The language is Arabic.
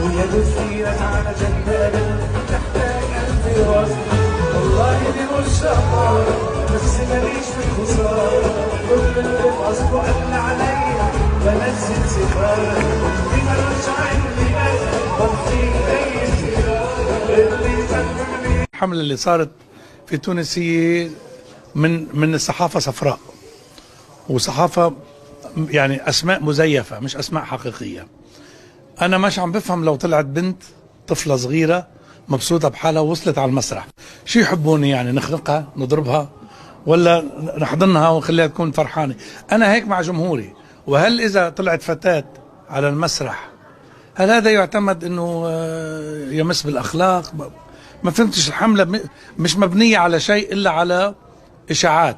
ويا بسيرك على جنبك تحتاج ألف راس. والله دي مش شطارة بس ماليش في الخسارة. كل اللي قصده قال عليا بنزل سفارة. دي مالوش عندي أنا بطيء أي سيارة اللي يسمعني. الحملة اللي صارت في تونس هي من الصحافة صفراء، وصحافة يعني أسماء مزيفة مش أسماء حقيقية. أنا مش عم بفهم لو طلعت بنت طفلة صغيرة مبسوطة بحالها ووصلت على المسرح شو يحبوني يعني نخنقها نضربها ولا نحضنها ونخليها تكون فرحانة؟ أنا هيك مع جمهوري. وهل إذا طلعت فتاة على المسرح هل هذا يعتمد أنه يمس بالأخلاق؟ ما فهمتش. الحملة مش مبنية على شيء إلا على إشاعات.